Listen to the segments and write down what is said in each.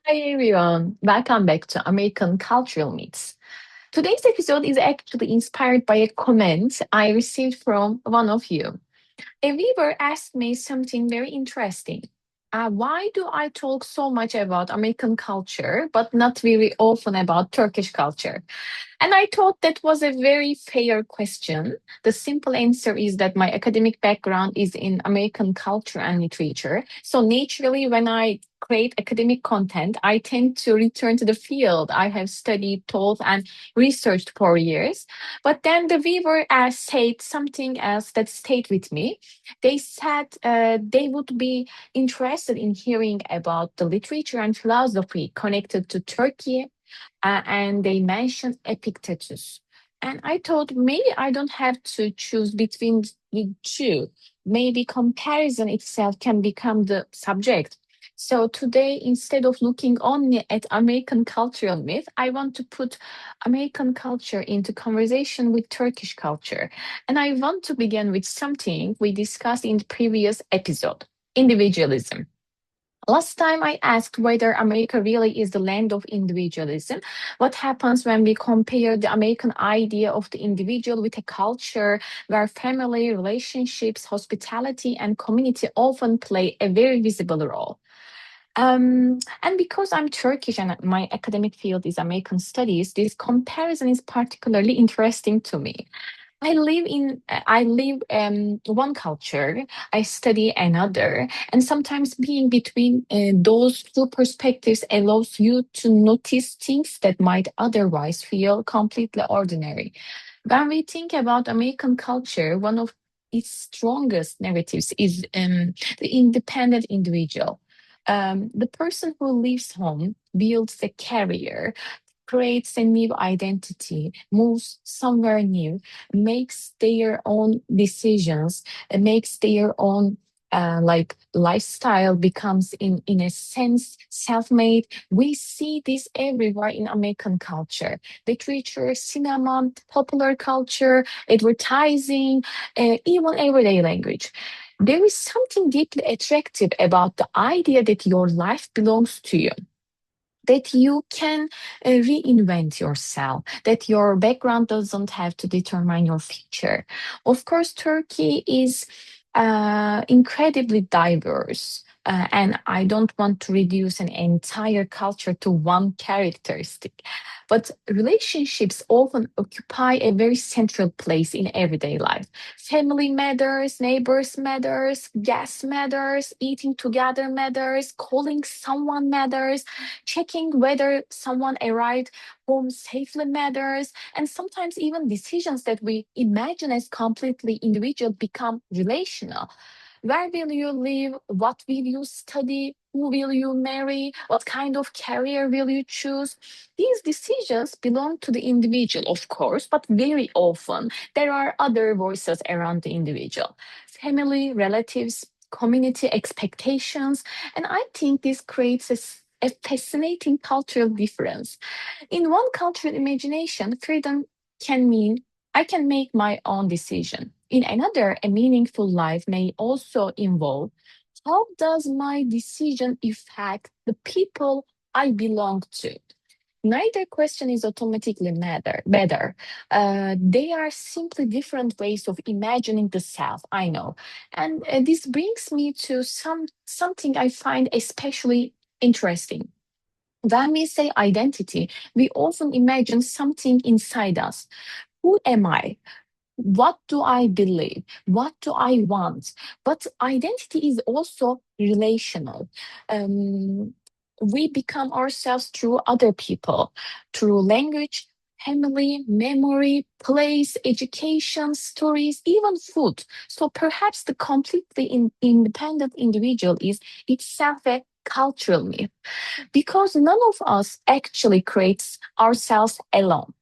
Hi everyone, welcome back to American Cultural Myths. Today's episode is actually inspired by a comment I received from one of you. A viewer asked me something very interesting. Why do I talk so much about American culture, but not very often about Turkish culture? And I thought that was a very fair question. The simple answer is that my academic background is in American culture and literature. So naturally, when I create academic content, I tend to return to the field I have studied, taught, and researched for years. But then the viewer said something else that stayed with me. They said they would be interested in hearing about the literature and philosophy connected to Turkey, and they mentioned Epictetus. And I thought maybe I don't have to choose between the two. Maybe comparison itself can become the subject. So today, instead of looking only at American cultural myth, I want to put American culture into conversation with Turkish culture. And I want to begin with something we discussed in the previous episode, individualism. Last time I asked whether America really is the land of individualism. What happens when we compare the American idea of the individual with a culture where family, relationships, hospitality, and community often play a very visible role? And because I'm Turkish and my academic field is American studies, this comparison is particularly interesting to me. I live one culture, I study another, and sometimes being between those two perspectives allows you to notice things that might otherwise feel completely ordinary. When we think about American culture, one of its strongest narratives is the independent individual. The person who leaves home, builds a career, creates a new identity, moves somewhere new, makes their own decisions, makes their own like lifestyle, becomes in a sense self-made. We see this everywhere in American culture, literature, cinema, popular culture, advertising, even everyday language. There is something deeply attractive about the idea that your life belongs to you, that you can reinvent yourself, that your background doesn't have to determine your future. Of course, Turkey is incredibly diverse. And I don't want to reduce an entire culture to one characteristic. But relationships often occupy a very central place in everyday life. Family matters, neighbors matters, guests matters, eating together matters, calling someone matters, checking whether someone arrived home safely matters, and sometimes even decisions that we imagine as completely individual become relational. Where will you live? What will you study? Who will you marry? What kind of career will you choose? These decisions belong to the individual, of course, but very often there are other voices around the individual: family, relatives, community expectations. And I think this creates a fascinating cultural difference. In one cultural imagination, freedom can mean I can make my own decision. In another, a meaningful life may also involve how does my decision affect the people I belong to? Neither question is automatically better. They are simply different ways of imagining the self, I know. And this brings me to something I find especially interesting. When we say identity, we often imagine something inside us. Who am I? What do I believe? What do I want? But identity is also relational. Um, we become ourselves through other people, through language, family, memory, place, education, stories, even food. So perhaps the completely independent individual is itself a cultural myth, because none of us actually creates ourselves alone.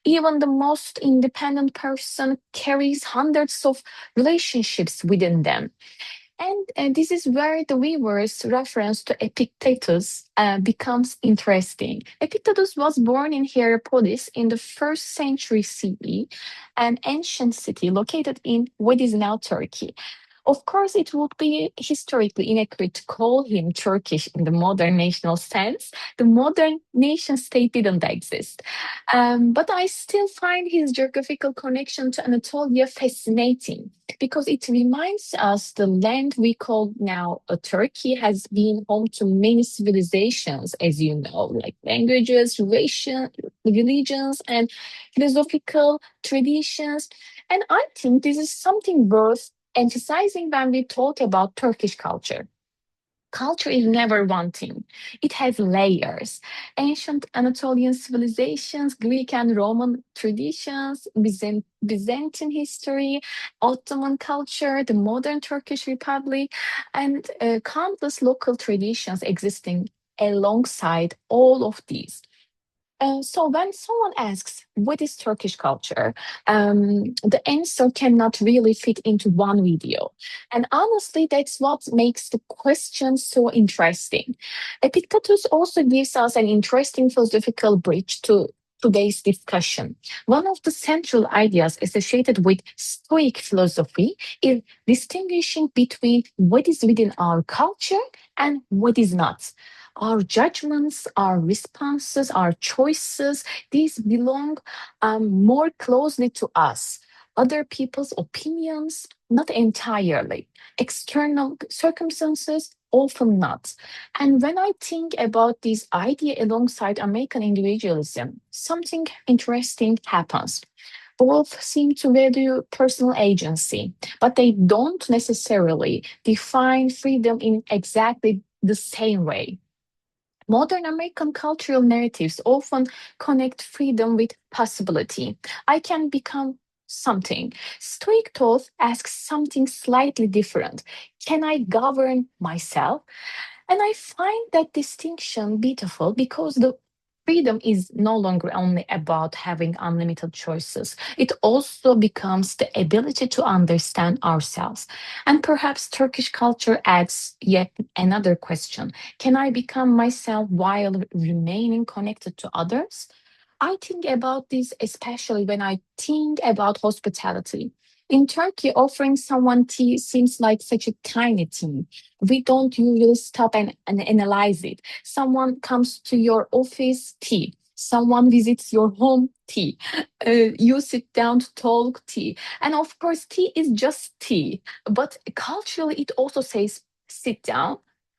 Even the most independent person carries hundreds of relationships within them. And this is where the weaver's reference to Epictetus becomes interesting. Epictetus was born in Hierapolis in the first century CE, an ancient city located in what is now Turkey. Of course, it would be historically inaccurate to call him Turkish in the modern national sense. The modern nation state didn't exist. But I still find his geographical connection to Anatolia fascinating because it reminds us the land we call now Turkey has been home to many civilizations, as you know, like languages, religions, and philosophical traditions. And I think this is something worth emphasizing when we talk about Turkish culture. Culture is never one thing. It has layers. Ancient Anatolian civilizations, Greek and Roman traditions, Byzantine history, Ottoman culture, the modern Turkish Republic, and countless local traditions existing alongside all of these. So when someone asks, what is Turkish culture? The answer cannot really fit into one video. And honestly, that's what makes the question so interesting. Epictetus also gives us an interesting philosophical bridge to today's discussion. One of the central ideas associated with Stoic philosophy is distinguishing between what is within our culture and what is not. Our judgments, our responses, our choices, these belong more closely to us. Other people's opinions, not entirely. External circumstances, often not. And when I think about this idea alongside American individualism, something interesting happens. Both seem to value personal agency, but they don't necessarily define freedom in exactly the same way. Modern American cultural narratives often connect freedom with possibility. I can become something. Stoic thought asks something slightly different. Can I govern myself? And I find that distinction beautiful because the freedom is no longer only about having unlimited choices. It also becomes the ability to understand ourselves. And perhaps Turkish culture adds yet another question. Can I become myself while remaining connected to others? I think about this especially when I think about hospitality. In Turkey, offering someone tea seems like such a tiny thing. We don't usually stop and analyze it. Someone comes to your office, tea. Someone visits your home, tea. You sit down to talk, tea. And of course, tea is just tea. But culturally, it also says sit down,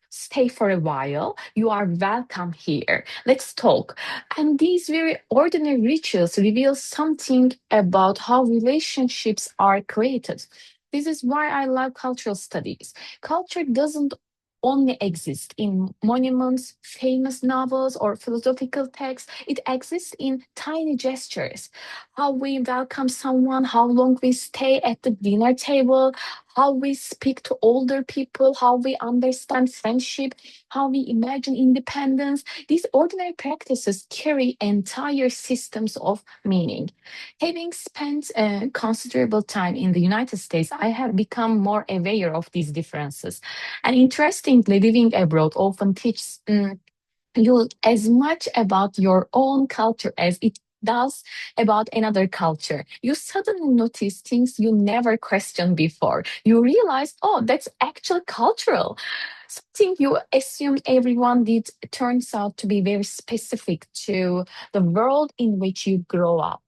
stay for a while. You are welcome here. Let's talk. And these very ordinary rituals reveal something about how relationships are created. This is why I love cultural studies. Culture doesn't only exist in monuments, famous novels, or philosophical texts. It exists in tiny gestures. How we welcome someone, how long we stay at the dinner table, how we speak to older people, how we understand friendship, how we imagine independence. These ordinary practices carry entire systems of meaning. Having spent considerable time in the United States, I have become more aware of these differences. And interestingly, living abroad often teaches you as much about your own culture as it does about another culture. You suddenly notice things you never questioned before. You realize, oh, that's actually cultural. Something you assumed everyone did turns out to be very specific to the world in which you grow up.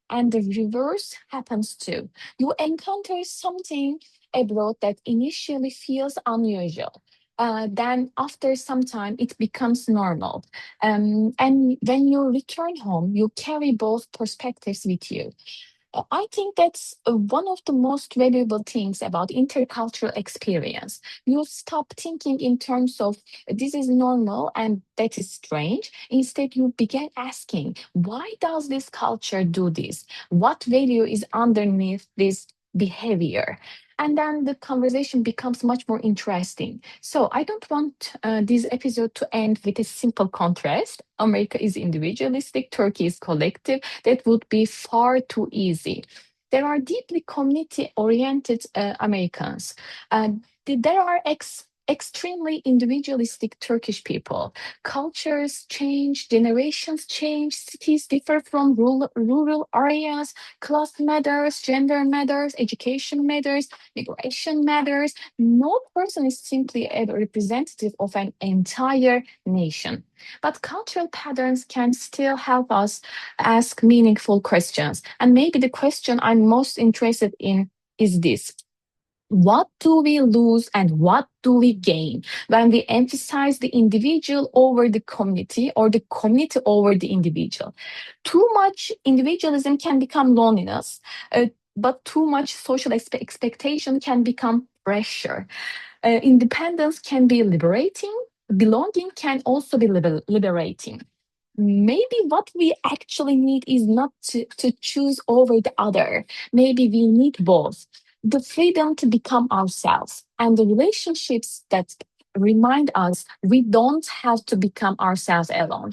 And the reverse happens too. You encounter something abroad that initially feels unusual. Then, after some time, it becomes normal. And when you return home, you carry both perspectives with you. I think that's one of the most valuable things about intercultural experience. You stop thinking in terms of this is normal and that is strange. Instead, you begin asking, why does this culture do this? What value is underneath this behavior? And then the conversation becomes much more interesting. So I don't want this episode to end with a simple contrast. America is individualistic, Turkey is collective. That would be far too easy. There are deeply community oriented Americans. There are extremely individualistic Turkish people. Cultures change, generations change, cities differ from rural areas, class matters, gender matters, education matters, migration matters. No person is simply a representative of an entire nation. But cultural patterns can still help us ask meaningful questions. And maybe the question I'm most interested in is this: what do we lose and what do we gain when we emphasize the individual over the community or the community over the individual? Too much individualism can become loneliness, but too much social expectation can become pressure. Independence can be liberating, belonging can also be liberating. Maybe what we actually need is not to choose over the other. Maybe we need both: the freedom to become ourselves and the relationships that remind us we don't have to become ourselves alone.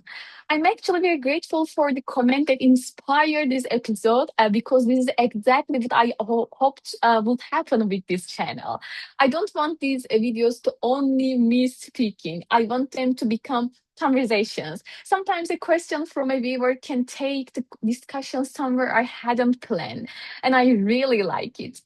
I'm actually very grateful for the comment that inspired this episode, because this is exactly what I hoped would happen with this channel. I don't want these videos to only me speaking. I want them to become conversations. Sometimes a question from a viewer can take the discussion somewhere I hadn't planned, and I really like it.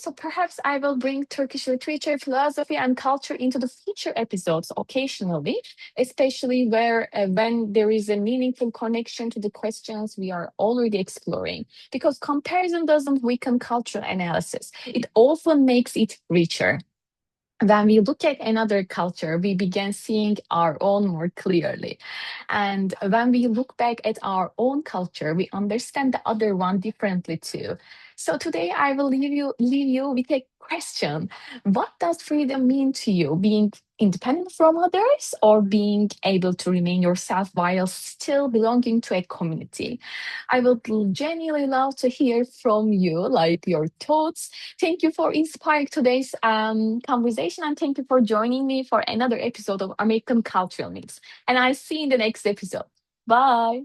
So perhaps I will bring Turkish literature, philosophy, and culture into the future episodes occasionally, especially when there is a meaningful connection to the questions we are already exploring. Because comparison doesn't weaken cultural analysis; it often makes it richer. When we look at another culture, we begin seeing our own more clearly. And when we look back at our own culture, we understand the other one differently too. So today I will leave you with a question. What does freedom mean to you? Being independent from others or being able to remain yourself while still belonging to a community? I would genuinely love to hear from you, like your thoughts. Thank you for inspiring today's conversation, and thank you for joining me for another episode of American Cultural Mix. And I'll see you in the next episode. Bye.